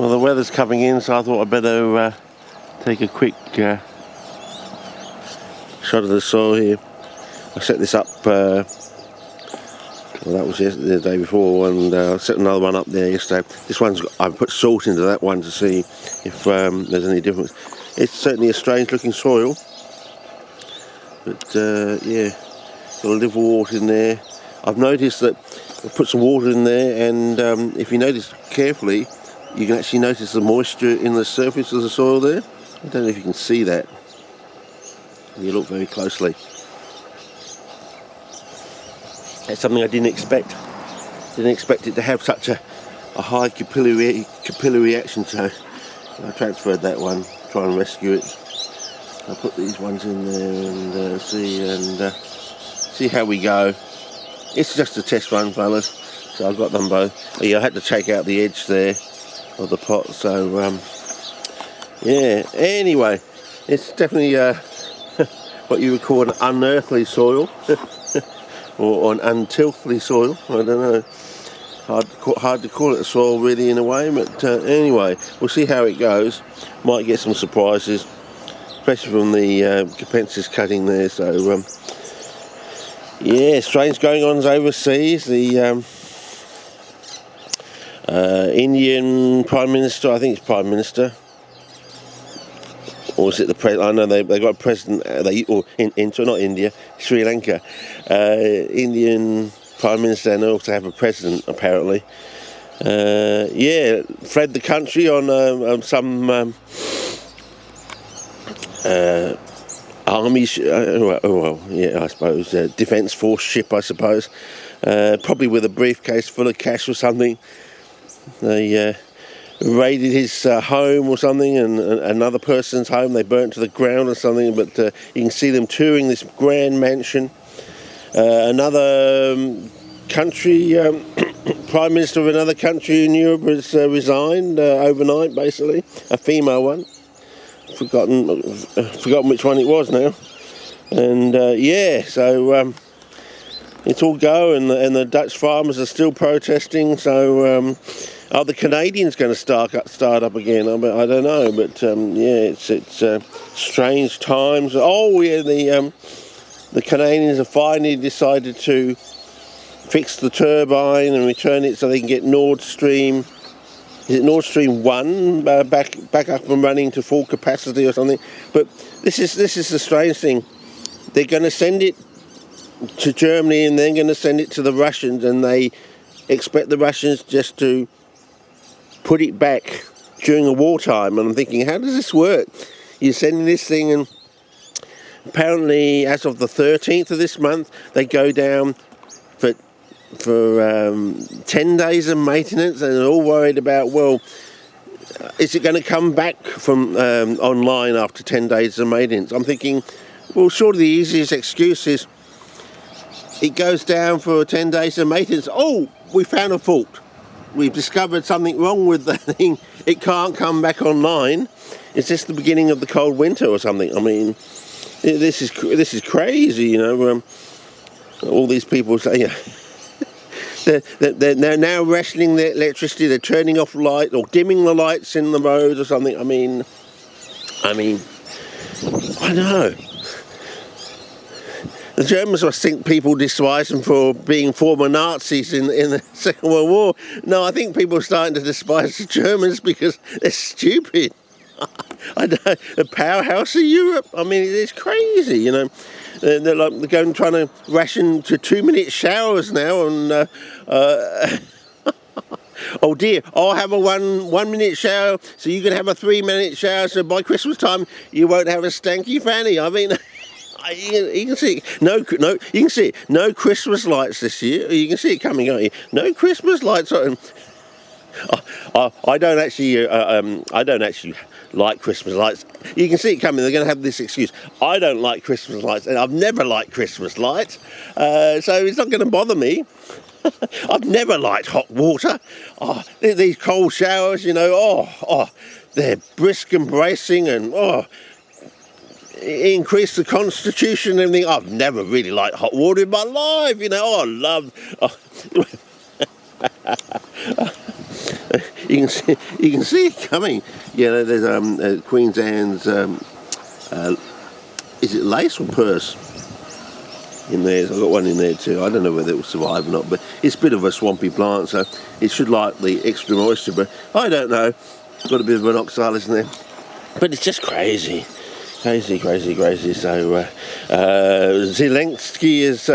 Well, the weather's coming in, so I thought I'd better take a quick shot of the soil here. I set this up, well, that was yesterday, the day before, and I set another one up there yesterday. This one's, I put salt into that one to see if there's any difference. It's certainly a strange looking soil, but yeah, got a little water in there. I've noticed that I put some water in there, and if you notice carefully, you can actually notice the moisture in the surface of the soil there. I don't know if you can see that if you look very closely. That's something I didn't expect. Didn't expect it to have such a high capillary action, so I transferred that one, try and rescue it. I'll put these ones in there and see how we go. It's just a test run, fellas, so I've got them both. Yeah, I had to take out the edge there of the pot, so yeah, anyway, it's definitely what you would call an unearthly soil or an untilthly soil, I don't know, hard to call it a soil really in a way, but anyway, we'll see how it goes. Might get some surprises, especially from the capensis cutting there, so yeah, strange going on overseas. The Indian Prime Minister, I think it's Prime Minister, or is it the president? I know they got a president. Not India, Sri Lanka. Indian Prime Minister, and they also have a president apparently. Yeah, fled the country on some army, I suppose, defence force ship, I suppose. Probably with a briefcase full of cash or something. They raided his home or something, and another person's home they burnt to the ground or something, but you can see them touring this grand mansion. Another country, Prime Minister of another country in Europe has resigned overnight, basically, a female one. Forgotten which one it was now. And yeah, so it's all go, and the Dutch farmers are still protesting. So are the Canadians going to start up again? I don't know, but yeah, it's strange times. Oh yeah, the Canadians have finally decided to fix the turbine and return it so they can get Nord Stream. Is it Nord Stream 1 back up and running to full capacity or something? But this is the strange thing. They're going to send it to Germany and then going to send it to the Russians, and they expect the Russians just to put it back during the wartime. And I'm thinking, how does this work? You're sending this thing, and apparently as of the 13th of this month they go down for 10 days of maintenance, and they're all worried about, well, is it going to come back from online after 10 days of maintenance? I'm thinking, well, surely the easiest excuse is it goes down for 10 days of maintenance. Oh, we found a fault. We've discovered something wrong with the thing. It can't come back online. Is this the beginning of the cold winter or something? I mean, this is crazy, you know. All these people say, yeah. They're now rationing their electricity. They're turning off light or dimming the lights in the road or something. I mean, I don't know. The Germans must think people despise them for being former Nazis in the Second World War. No, I think people are starting to despise the Germans because they're stupid. I know, the powerhouse of Europe. I mean, it's crazy, you know. They're like going trying to ration to 2-minute showers now, and oh dear, I'll have a one minute shower, so you can have a 3-minute shower. So by Christmas time, you won't have a stanky fanny. I mean, you can see you can see it. No Christmas lights this year. You can see it coming, can't you? No Christmas lights on. I don't actually like Christmas lights. You can see it coming. They're going to have this excuse. I don't like Christmas lights, and I've never liked Christmas lights, so it's not going to bother me. I've never liked hot water. Oh, these cold showers, you know. Oh, they're brisk and bracing, and increase the constitution and everything. I've never really liked hot water in my life, you know. you can see it coming. Yeah, there's Queen's Anne's, is it lace or purse in there? I've got one in there too. I don't know whether it will survive or not, but it's a bit of a swampy plant, so it should like the extra moisture, but I don't know. It's got a bit of an oxalis in there. But it's just crazy. Crazy. So, Zelensky has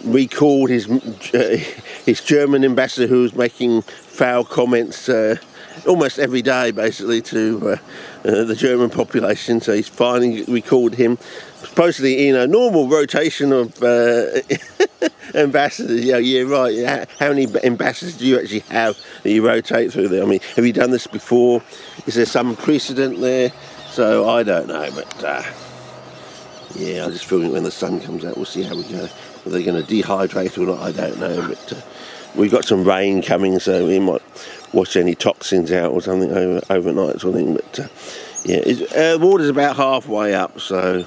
recalled his German ambassador, who was making foul comments almost every day, basically, to the German population. So he's finally recalled him. Supposedly, normal rotation of ambassadors. Yeah, right. Yeah. How many ambassadors do you actually have that you rotate through there? I mean, have you done this before? Is there some precedent there? So I don't know, but yeah, I'll just film it when the sun comes out. We'll see how we go. Are they going to dehydrate or not? I don't know, but we've got some rain coming, so we might wash any toxins out or something overnight or something. But yeah, the water's about halfway up, so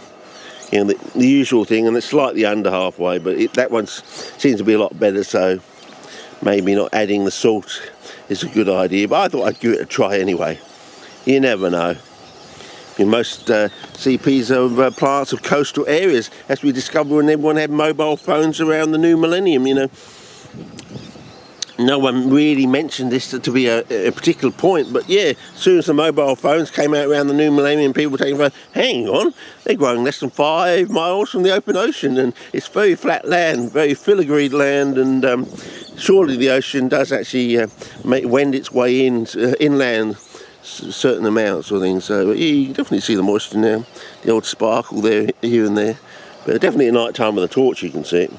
the usual thing, and it's slightly under halfway, but that one seems to be a lot better, so maybe not adding the salt is a good idea. But I thought I'd give it a try anyway. You never know. Most CPs are plants of coastal areas, as we discovered when everyone had mobile phones around the new millennium. No one really mentioned this to be a particular point, but yeah, as soon as the mobile phones came out around the new millennium, people were taking, hang on, they're growing less than 5 miles from the open ocean, and it's very flat land, very filigreed land, and surely the ocean does actually wend its way inland certain amounts or things. So yeah, you can definitely see the moisture now, the old sparkle there, here and there, but definitely at night time with a torch you can see it.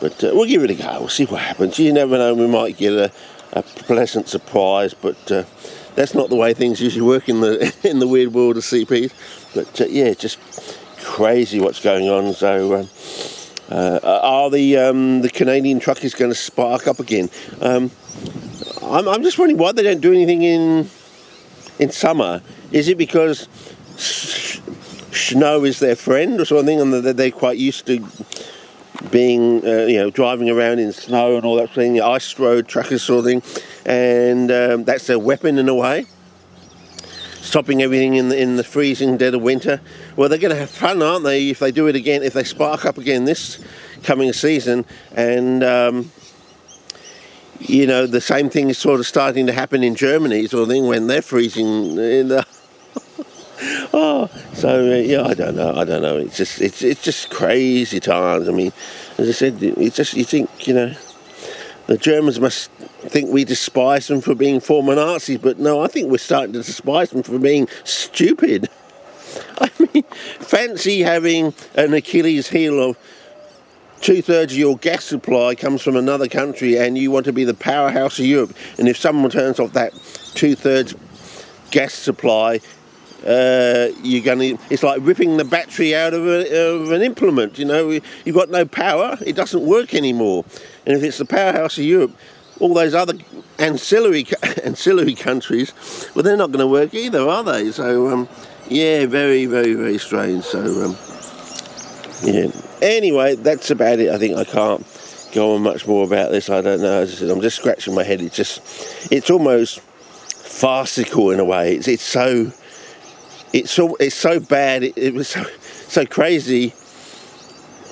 But we'll give it a go, we'll see what happens. You never know, we might get a pleasant surprise, but that's not the way things usually work in the weird world of CPs. But yeah, just crazy what's going on. So are the Canadian truckies going to spark up again? I'm just wondering why they don't do anything in summer. Is it because snow is their friend or something, and that they're quite used to being, driving around in snow and all that thing, ice road truckers sort of thing, and that's their weapon in a way, stopping everything in the freezing dead of winter? Well, they're going to have fun, aren't they, if they do it again, if they spark up again this coming season, and the same thing is sort of starting to happen in Germany, sort of thing, when they're freezing in the yeah, I don't know. It's just crazy times. I mean, as I said, you think the Germans must think we despise them for being former Nazis, but no, I think we're starting to despise them for being stupid. I mean, fancy having an Achilles heel of 2/3 of your gas supply comes from another country, and you want to be the powerhouse of Europe, and if someone turns off that 2/3 gas supply, it's like ripping the battery out of an implement. You've got no power, it doesn't work anymore. And if it's the powerhouse of Europe, all those other ancillary countries, well, they're not going to work either, are they? So yeah, very, very, very strange. So yeah, anyway, that's about it. I think I can't go on much more about this. I don't know. As I said, I'm just scratching my head. It's almost farcical in a way. It's so bad. It was so crazy.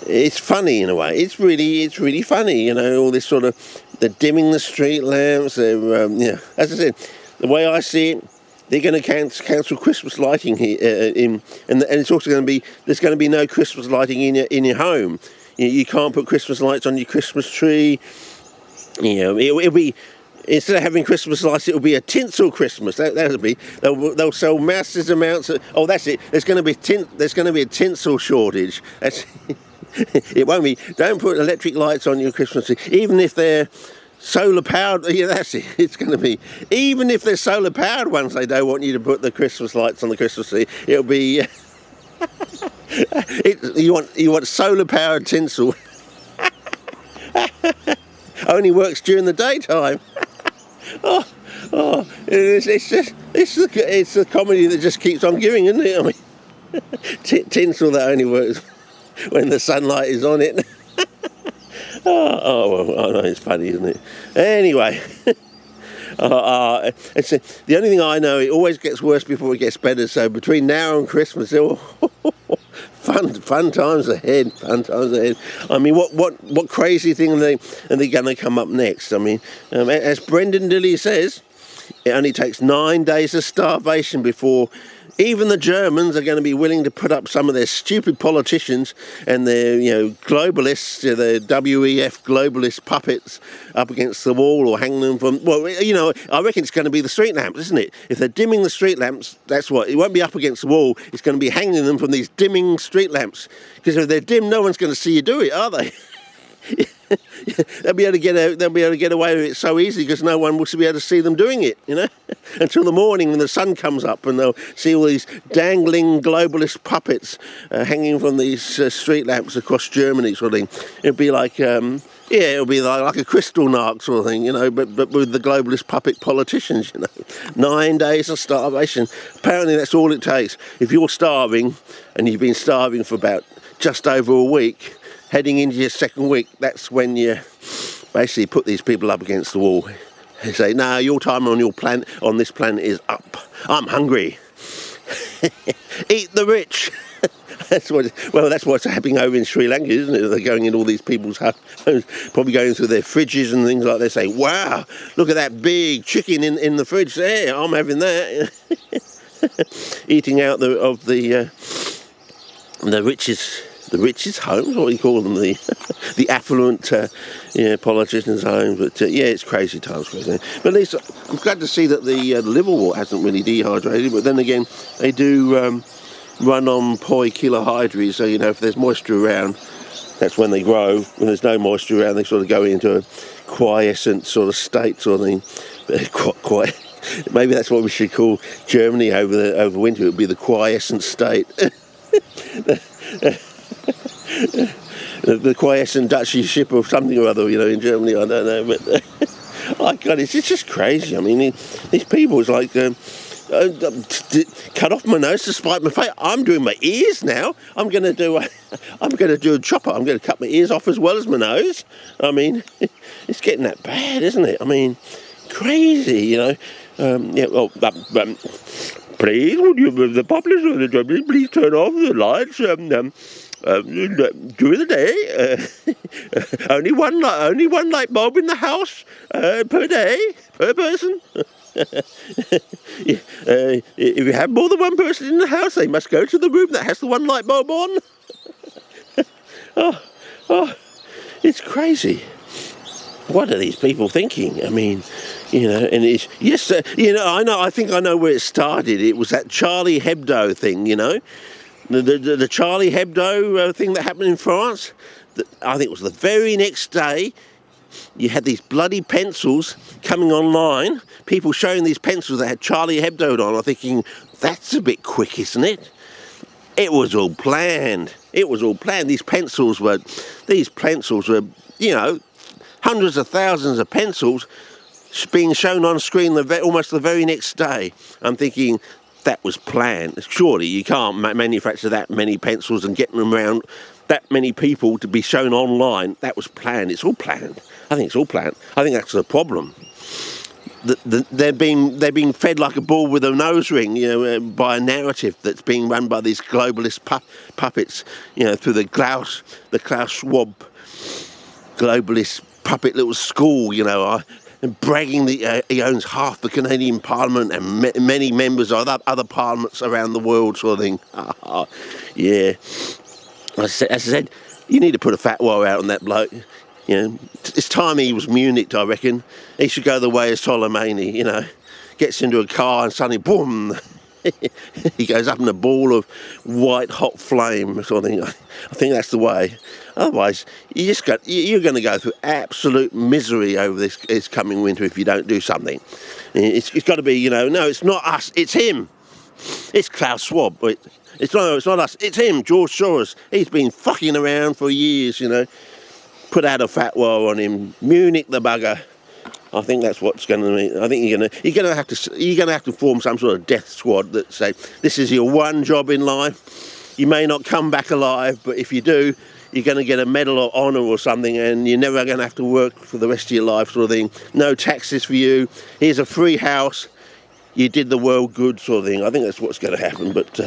It's funny in a way. It's really funny. All this sort of, they're dimming the street lamps. They're as I said, the way I see it, they're going to cancel Christmas lighting here, and it's also going to be, there's going to be no Christmas lighting in your home. You can't put Christmas lights on your Christmas tree. It'll be, instead of having Christmas lights, it'll be a tinsel Christmas. That'll be. They'll sell massive amounts of. Oh, that's it. There's going to be a tinsel shortage. That's. It won't be. Don't put electric lights on your Christmas tree, even if they're solar powered. Yeah, that's it. It's going to be. Even if they're solar powered ones, they don't want you to put the Christmas lights on the Christmas tree. It'll be. You want solar powered tinsel. Only works during the daytime. It's a comedy that just keeps on giving, isn't it? I mean, tinsel that only works when the sunlight is on it. Well, I know it's funny, isn't it? Anyway, The only thing I know, it always gets worse before it gets better. So between now and Christmas, fun times ahead. Fun times ahead. I mean, what crazy thing are they going to come up next? I mean, as Brendan Dilly says, it only takes 9 days of starvation before even the Germans are going to be willing to put up some of their stupid politicians and their, globalists, their WEF globalist puppets up against the wall or hang them from, I reckon it's going to be the street lamps, isn't it? If they're dimming the street lamps, that's what, it won't be up against the wall, it's going to be hanging them from these dimming street lamps. Because if they're dim, no one's going to see you do it, are they? They'll be able to get away with it so easily because no one will be able to see them doing it, until the morning when the sun comes up and they'll see all these dangling globalist puppets hanging from these street lamps across Germany, sort of thing. It'll be like, it'll be like a Kristallnacht sort of thing, but with the globalist puppet politicians, 9 days of starvation. Apparently that's all it takes. If you're starving and you've been starving for about just over a week, heading into your second week, that's when you basically put these people up against the wall. They say, no, your time on this planet is up. I'm hungry. Eat the rich. That's what's happening over in Sri Lanka, isn't it? They're going in all these people's homes, probably going through their fridges and things like that, saying, wow, look at that big chicken in the fridge there. I'm having that. Eating out of the richest homes, what do you call them? The affluent politicians' homes. But it's crazy times. But at least I'm glad to see that the liverwort hasn't really dehydrated. But then again, they do run on poikilohydry. So if there's moisture around, that's when they grow. When there's no moisture around, they sort of go into a quiescent sort of state, sort of thing. Quite. Maybe that's what we should call Germany over winter. It would be the quiescent state. The quiescent duchyship or something or other, in Germany, I don't know, but oh God, it's just crazy. I mean, these people, it's like cut off my nose to spite my face. I'm doing my ears now. I'm going to do a chopper. I'm going to cut my ears off as well as my nose. I mean, it's getting that bad, isn't it? I mean, crazy, please, would you, the populace of the Germany, please turn off the lights during the day. Only one light bulb in the house per day, per person. If you have more than one person in the house, they must go to the room that has the one light bulb on. It's crazy. What are these people thinking? I mean, and it's, yes, I think I know where it started. It was that Charlie Hebdo thing, the Charlie Hebdo thing that happened in France. I think it was the very next day. You had these bloody pencils coming online, people showing these pencils that had Charlie Hebdo on. I'm thinking, that's a bit quick, isn't it? It was all planned. These pencils were, hundreds of thousands of pencils being shown on screen almost the very next day. I'm thinking, that was planned. Surely you can't manufacture that many pencils and get them around that many people to be shown online. That was planned. It's all planned. I think it's all planned. I think that's the problem. They're being fed like a bull with a nose ring, by a narrative that's being run by these globalist puppets, through the Klaus Schwab globalist puppet little school, and bragging that he owns half the Canadian Parliament and many members of other parliaments around the world, sort of thing. Yeah. As I said, you need to put a fatwa out on that bloke. It's time he was Munich, I reckon. He should go the way of Soleimani, gets into a car and suddenly, boom, he goes up in a ball of white hot flame, sort of thing. I think that's the way. Otherwise, you're going to go through absolute misery over this coming winter if you don't do something. It's got to be, no, it's not us, it's him. It's Klaus Schwab. It's not us, it's him, George Soros. He's been fucking around for years, Put out a fatwa on him, Munich the bugger. I think that's what's going to be. I think you're going to have to form some sort of death squad that say, this is your one job in life. You may not come back alive, but if you do, you're going to get a Medal of Honor or something, and you're never going to have to work for the rest of your life, sort of thing. No taxes for you. Here's a free house. You did the world good, sort of thing. I think that's what's going to happen. But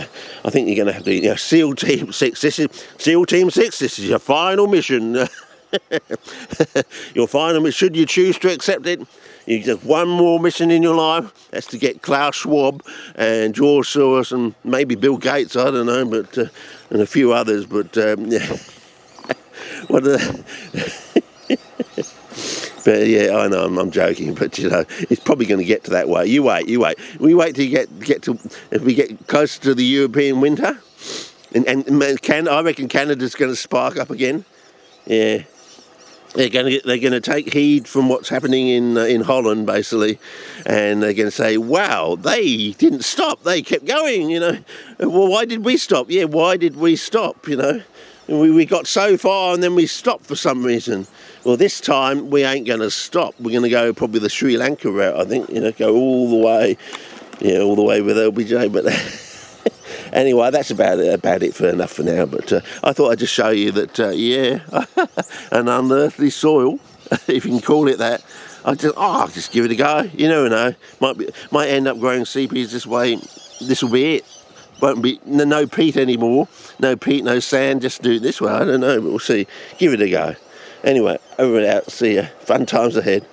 I think you're going to have to, SEAL Team 6. This is your final mission. Your final mission. Should you choose to accept it, you just one more mission in your life. That's to get Klaus Schwab and George Soros and maybe Bill Gates. I don't know, but and a few others. But yeah, what But yeah, I know I'm joking, but it's probably going to get to that way. You wait. We wait till you get to, if we get closer to the European winter, and I reckon Canada's going to spark up again. Yeah, they're going to take heed from what's happening in Holland, basically, and they're going to say, wow, they didn't stop, they kept going. Well, why did we stop? Yeah, why did we stop? We got so far and then we stopped for some reason. Well, this time we ain't going to stop. We're going to go probably the Sri Lanka route, I think. Go all the way, all the way with LBJ. But anyway, that's about it for enough for now. But I thought I'd just show you that, an unearthly soil, if you can call it that. I'll just give it a go. You never know. Might end up growing seepies this way. This will be it. Won't be no peat anymore. No peat, no sand. Just do it this way. I don't know, but we'll see. Give it a go. Anyway, over and out. See ya. Fun times ahead.